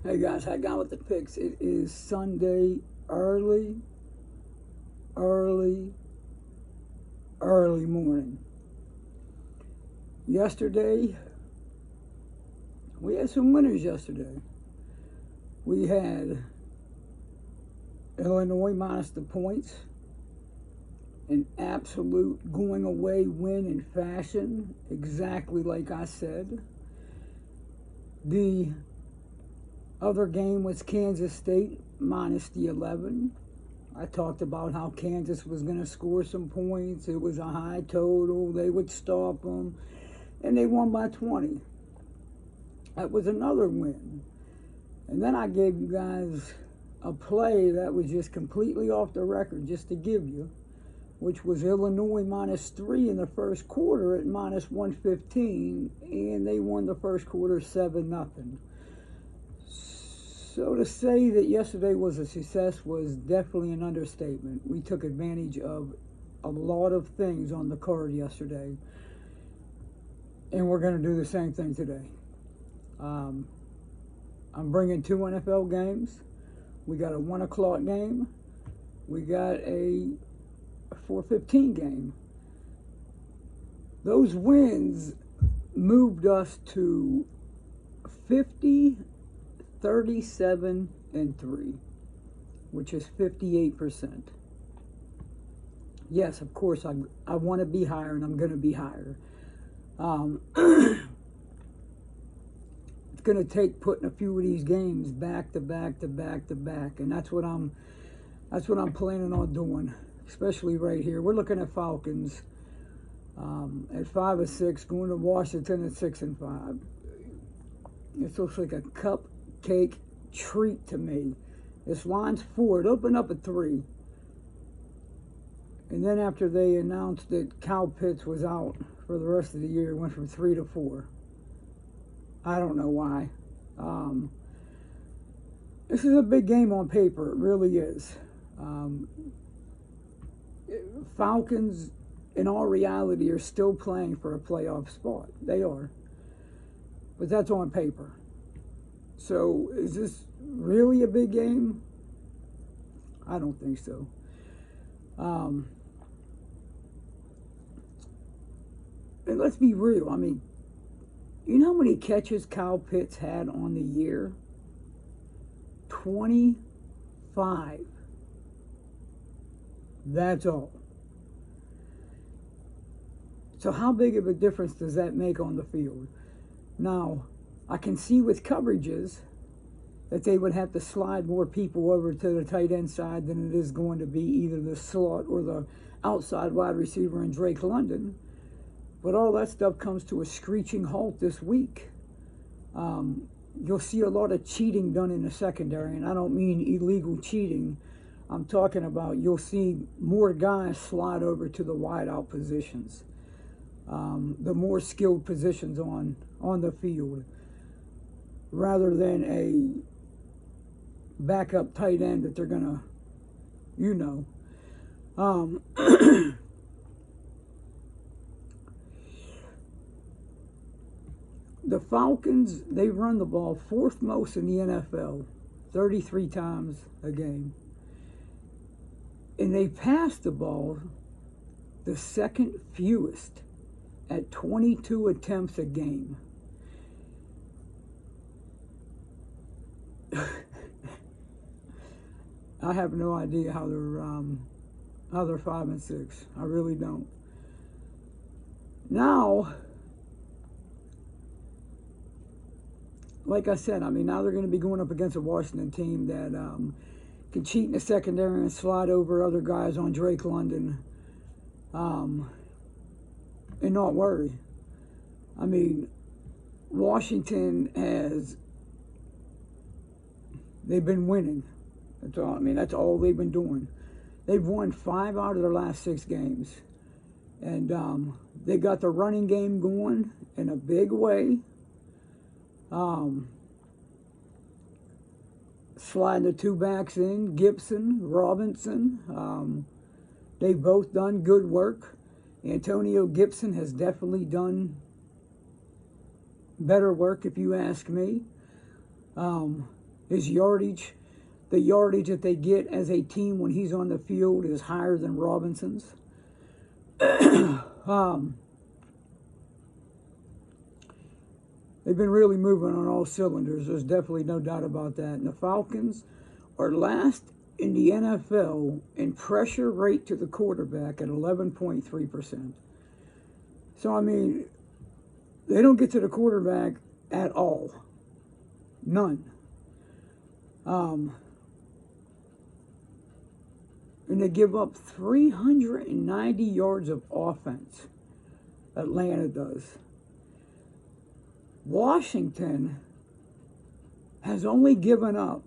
Hey guys, how you going with the picks? It is Sunday early, early, early morning. Yesterday, we had some winners yesterday. We had Illinois minus the points, an absolute going away win in fashion, exactly like I said. The other game was Kansas State minus the 11. I talked about how Kansas was going to score some points. It was a high total. They would stop them. And they won by 20. That was another win. And then I gave you guys a play that was just completely off the record, just to give you, which was Illinois minus 3 in the first quarter at minus 115. And they won the first quarter 7-0. So to say that yesterday was a success was definitely an understatement. We took advantage of a lot of things on the card yesterday, and we're going to do the same thing today. I'm bringing 2 NFL games. We got a 1 o'clock game. We got a 4:15 game. Those wins moved us to 50, 37, and 3, which is 58%. Yes, of course, I want to be higher, and I'm going to be higher. It's going to take putting a few of these games back to back to back to back, and that's what I'm planning on doing, especially right here. We're looking at Falcons at 5-6, going to Washington at 6-5. This looks like a cupcake treat to me. This line's 4. It opened up at 3. And then after they announced that Kyle Pitts was out for the rest of the year, it went from 3 to 4. I don't know why. This is a big game on paper. It really is. Falcons, in all reality, are still playing for a playoff spot. They are. But that's on paper. So is this really a big game? I don't think so. And let's be real. I mean, you know how many catches Kyle Pitts had on the year? 25. That's all. So how big of a difference does that make on the field? Now, I can see with coverages that they would have to slide more people over to the tight end side than it is going to be either the slot or the outside wide receiver in Drake London. But all that stuff comes to a screeching halt this week. You'll see a lot of cheating done in the secondary, and I don't mean illegal cheating. I'm talking about you'll see more guys slide over to the wideout positions, the more skilled positions on the field, rather than a backup tight end that they're gonna, The Falcons, they run the ball 4th most in the NFL, 33 times a game. And they pass the ball the 2nd fewest at 22 attempts a game. I have no idea how they're 5-6. I really don't. Now, like I said, I mean, now they're going to be going up against a Washington team that can cheat in the secondary and slide over other guys on Drake London and not worry. I mean, Washington they've been winning. That's all. I mean, that's all they've been doing. They've won 5 out of their last 6 games. And they got the running game going in a big way. Sliding the 2 backs in, Gibson, Robinson. They've both done good work. Antonio Gibson has definitely done better work, if you ask me. His yardage, the yardage that they get as a team when he's on the field is higher than Robinson's. They've been really moving on all cylinders. There's definitely no doubt about that. And the Falcons are last in the NFL in pressure rate to the quarterback at 11.3%. So, I mean, they don't get to the quarterback at all. None. And they give up 390 yards of offense. Atlanta does. Washington has only given up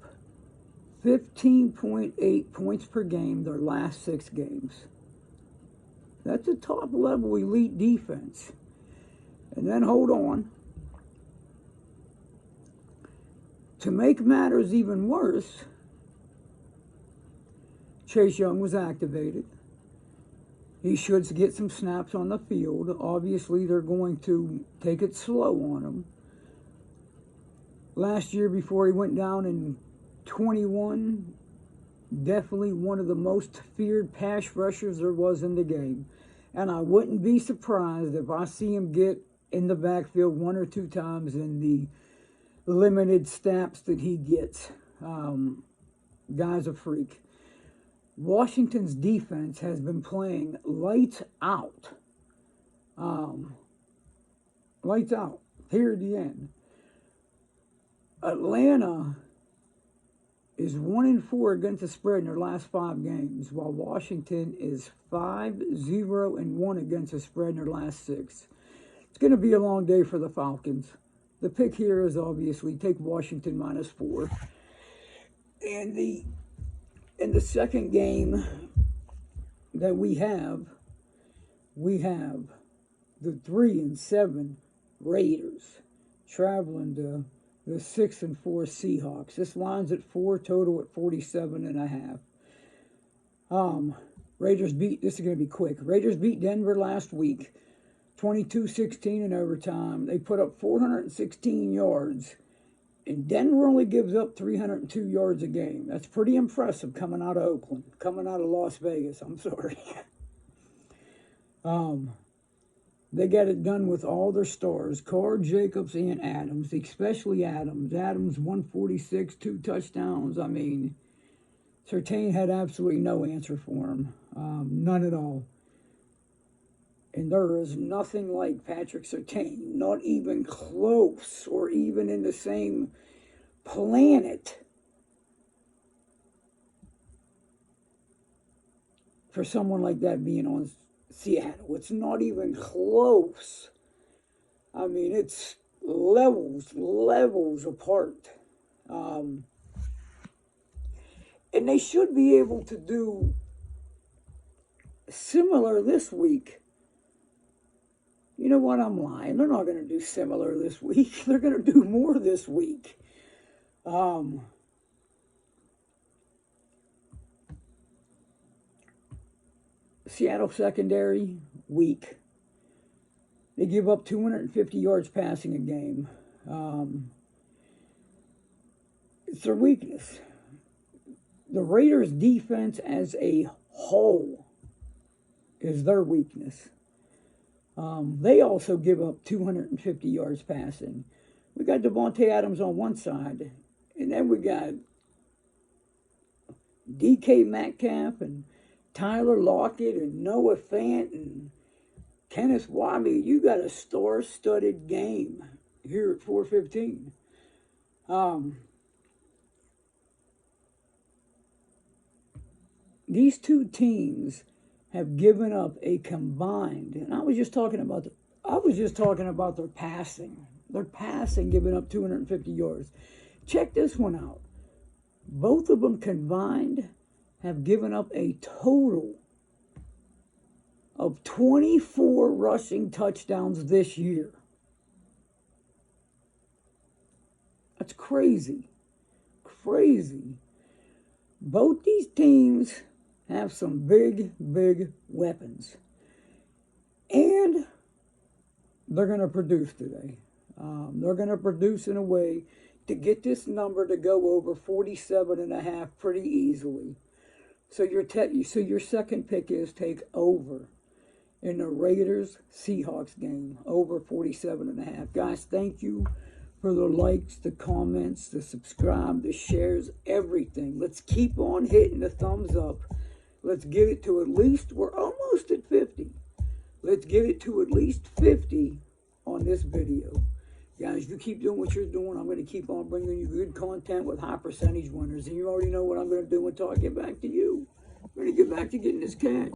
15.8 points per game their last 6 games. That's a top level elite defense. And then hold on. To make matters even worse, Chase Young was activated. He should get some snaps on the field. Obviously, they're going to take it slow on him. Last year, before he went down in 21, definitely one of the most feared pass rushers there was in the game. And I wouldn't be surprised if I see him get in the backfield 1 or 2 times in the limited snaps that he gets. Guy's a freak. Washington's defense has been playing lights out. Lights out. Here at the end. Atlanta is 1-4 against the spread in their last 5 games, while Washington is 5-0-1 against the spread in their last 6. It's going to be a long day for the Falcons. The pick here is obviously take Washington -4. And in the second game that we have the 3-7 Raiders traveling to the 6-4 Seahawks. This line's at 4, total at 47.5. Raiders beat, this is going to be quick. Raiders beat Denver last week, 22-16 in overtime. They put up 416 yards, and Denver only gives up 302 yards a game. That's pretty impressive coming out of Oakland, coming out of Las Vegas. I'm sorry. They got it done with all their stars, Carr, Jacobs, and Adams, especially Adams. Adams, 146, 2 touchdowns. I mean, Surtain had absolutely no answer for him. None at all. And there is nothing like Patrick Surtain, not even close or even in the same planet for someone like that being on Seattle. It's not even close. I mean, it's levels apart. And they should be able to do similar this week. You know what? I'm lying. They're not going to do similar this week. They're going to do more this week. Seattle secondary, weak. They give up 250 yards passing a game. It's their weakness. The Raiders' defense as a whole is their weakness. They also give up 250 yards passing. We got Devontae Adams on one side, and then we got DK Metcalf and Tyler Lockett and Noah Fant and Kenneth Wabi. You got a star-studded game here at 4:15. These two teams have given up a combined, and I was just talking about their passing. Their passing giving up 250 yards. Check this one out. Both of them combined have given up a total of 24 rushing touchdowns this year. That's crazy. Crazy. Both these teams have some big weapons. And they're going to produce today. They're going to produce in a way to get this number to go over 47.5 pretty easily. So your second pick is take over in the Raiders-Seahawks game, over 47.5. Guys, thank you for the likes, the comments, the subscribe, the shares, everything. Let's keep on hitting the thumbs up. Let's get it to at least, we're almost at 50. Let's get it to at least 50 on this video. Guys, you keep doing what you're doing. I'm going to keep on bringing you good content with high percentage winners. And you already know what I'm going to do until I get back to you. I'm going to get back to getting this cash.